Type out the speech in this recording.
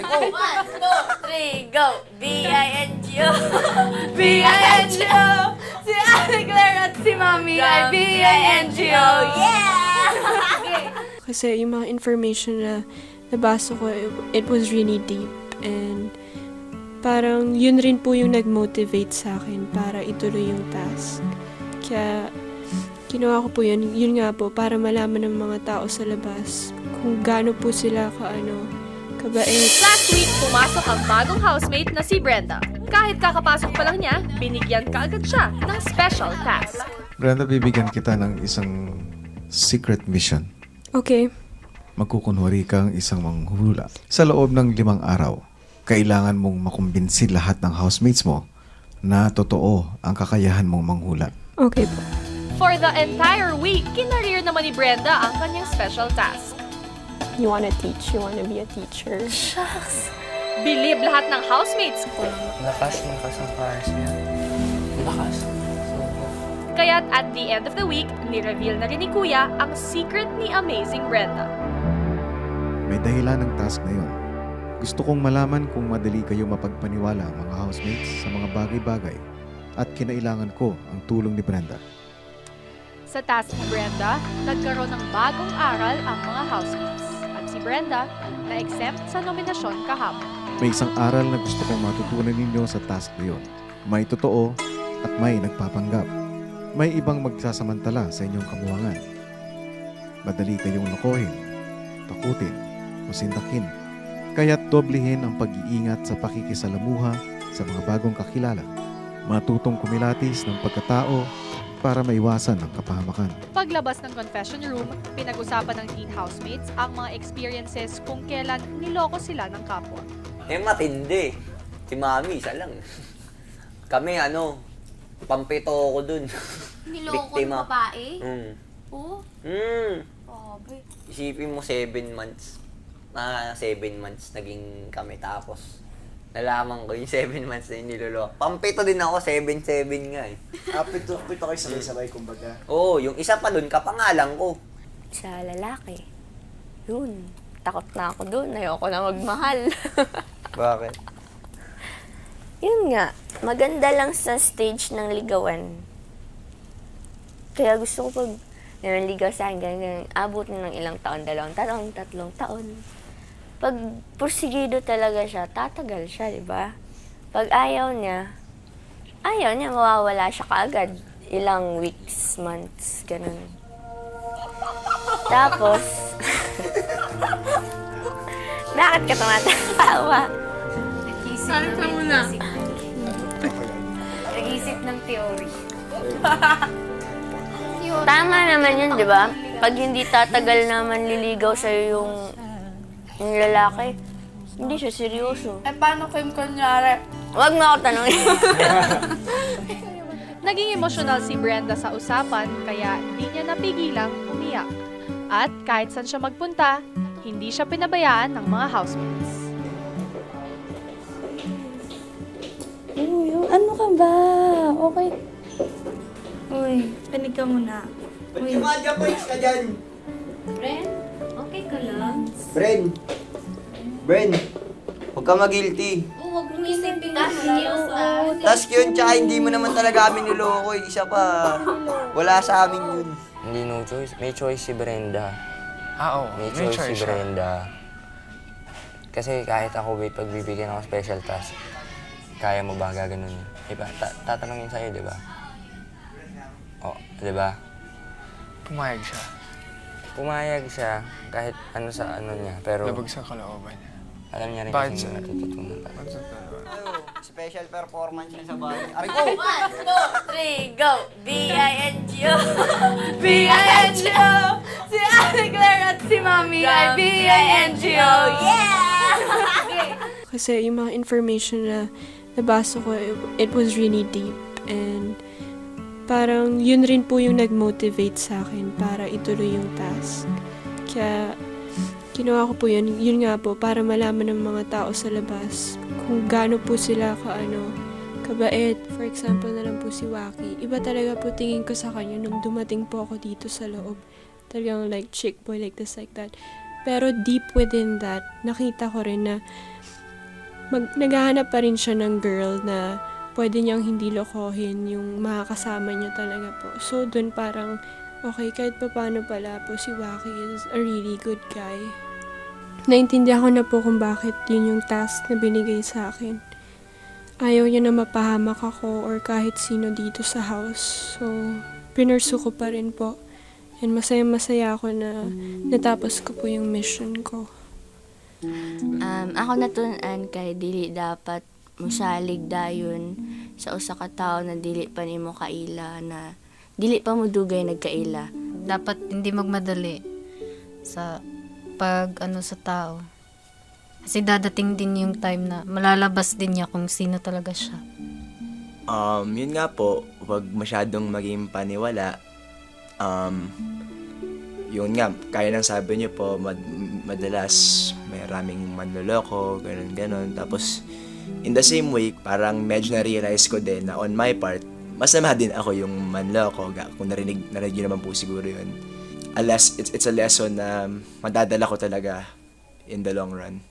Ay, go! 1, 2, 3, go! B-I-N-G-O! B-I-N-G-O! Si Ate Claire at si Mami ay B-I-N-G-O! Yeah! Kasi yung mga information na nabasa ko, it was really deep. And parang yun rin po yung nag-motivate sa akin para ituloy yung task. Kaya ginawa ko po yun nga po, para malaman ng mga tao sa labas kung gaano po sila kabait. Last week, pumasok ang bagong housemate na si Brenda. Kahit kakapasok pa lang niya, binigyan kaagad siya ng special task. Brenda, bibigyan kita ng isang secret mission. Okay. Magkukunwari kang isang manghula. Sa loob ng 5 araw, kailangan mong makumbinsi lahat ng housemates mo na totoo ang kakayahan mong manghula. Okay po. For the entire week, kinareer naman ni Brenda ang kanyang special task. You wanna teach, you wanna be a teacher. Bilib lahat ng housemates ko. Lakas ang pares niya. Lakas. Kaya't at the end of the week, ni-reveal na rin ni Kuya ang secret ni Amazing Brenda. May dahilan ng task na yun. Gusto kong malaman kung madali kayo mapagpaniwala ang mga housemates sa mga bagay-bagay at kinailangan ko ang tulong ni Brenda. Sa task ni Brenda, nagkaroon ng bagong aral ang mga housemates. At si Brenda, na-exempt sa nominasyon kahapon. May isang aral na gusto kong matutunan ninyo sa task na yun. May totoo at may nagpapanggap. May ibang magsasamantala sa inyong kabuhangan. Madali kayong lokohin, takutin, o sindakin. Kaya't doblehin ang pag-iingat sa pakikisalamuha sa mga bagong kakilala. Matutong kumilatis ng pagkatao para maiwasan ang kapahamakan. Paglabas ng confession room, pinag-usapan ng teen housemates ang mga experiences kung kailan niloko sila ng kapwa. Matindi. Si Mami, isa lang. Kami, pampito ako dun. Niloko ng Biktima. babae? Oo. Oo? Grabe. Isipin mo 7 months. 7 months naging kami, tapos nalaman ko yung 7 months na yung niloloko. Pampito din ako, 7-7 nga eh. Pito kayo sabay-sabay, kumbaga. Oo, yung isa pa dun, kapangalan ko. Sa lalaki. Yun. Takot na ako dun. Ayoko na magmahal. Bakit? Yun nga. Maganda lang sa stage ng ligawan. Kaya gusto ko pag nanligaw sa akin, ganyan, abot na ng ilang taon, 2 taon, 3 taon. Pag porsigido talaga siya, tatagal siya, di ba? Pag ayaw niya, mawawala siya kaagad. Ilang weeks, months, ganun. Tapos, bakit ka tumatawa? Nag-isip ng theory. Tama naman yun, di ba? Pag hindi tatagal naman liligaw sa'yo yung lalaki, hindi siya seryoso. Paano kung kunyari? Huwag mo ako tanongin. Naging emosyonal si Brenda sa usapan, kaya hindi niya napigilang umiyak. At kahit saan siya magpunta, hindi siya pinabayaan ng mga housemates. Uy, ano ka ba? Okay. Uy, panig ka muna. Uy. ka dyan? Friend, okay ka lang? Bren, huwag ka mag-guilty. Huwag mong isipin na seryoso. Task yun, tsaka hindi mo naman talaga kami niloko. Isa pa, wala sa amin yun. Hindi no choice. May choice si Brenda. Oo. May choice si Brenda. Kasi kahit ako, pagbibigyan ako special task, kaya mo ba gaganon yun? Diba? Tatanungin sa'yo, diba? O, diba? Pumayag siya. Pumayag siya kahit ano sa ano niya, pero Labag sa kalooban niya. alam niya rin Bakit kasi siya? natututunan pa. Special performance niya sa bahay. Aray ko! 1, 2, 3, go! B-I-N-G-O! B-I-N-G-O! Si Ate Claire at si Mami ay B-I-N-G-O! Yeah! Kasi yung mga information na nabasa ko, it was really deep. And parang yun rin po yung nag-motivate sa akin para ituloy yung task. Kaya ginawa ko po yun nga po, para malaman ng mga tao sa labas kung gaano po sila kabait. For example na lang po si Waki. Iba talaga po tingin ko sa kanya nung dumating po ako dito sa loob. Talagang like chick boy, like this, like that. Pero deep within that, nakita ko rin na naghahanap pa rin siya ng girl na pwede niyang hindi lokohin yung makakasama niya talaga po. So, dun parang, okay, kahit pa paano pala po si Waki is a really good guy. Naintindihan ko na po kung bakit yun yung task na binigay sa akin. Ayaw niya na mapahamak ako or kahit sino dito sa house. So, pinursu ko pa rin po. And masaya-masaya ako na natapos ko po yung mission ko. Ako natunan kay dili dapat musalig dayon sa usa ka tawo na dili pa nimo kaila, na dili pa mo dugay nagkaila. Dapat hindi magmadali sa pag sa tao. Kasi dadating din yung time na malalabas din niya kung sino talaga siya. Yun nga po, wag masyadong maging paniwala. Yun nga, kaya nang sabi niyo po, madalas may maraming manloloko, ganun. Tapos, in the same way, parang medyo na-realize ko din na on my part, masama din ako yung manloko. Kung narinig niyo naman po siguro yun. It's a lesson na madadala ko talaga in the long run.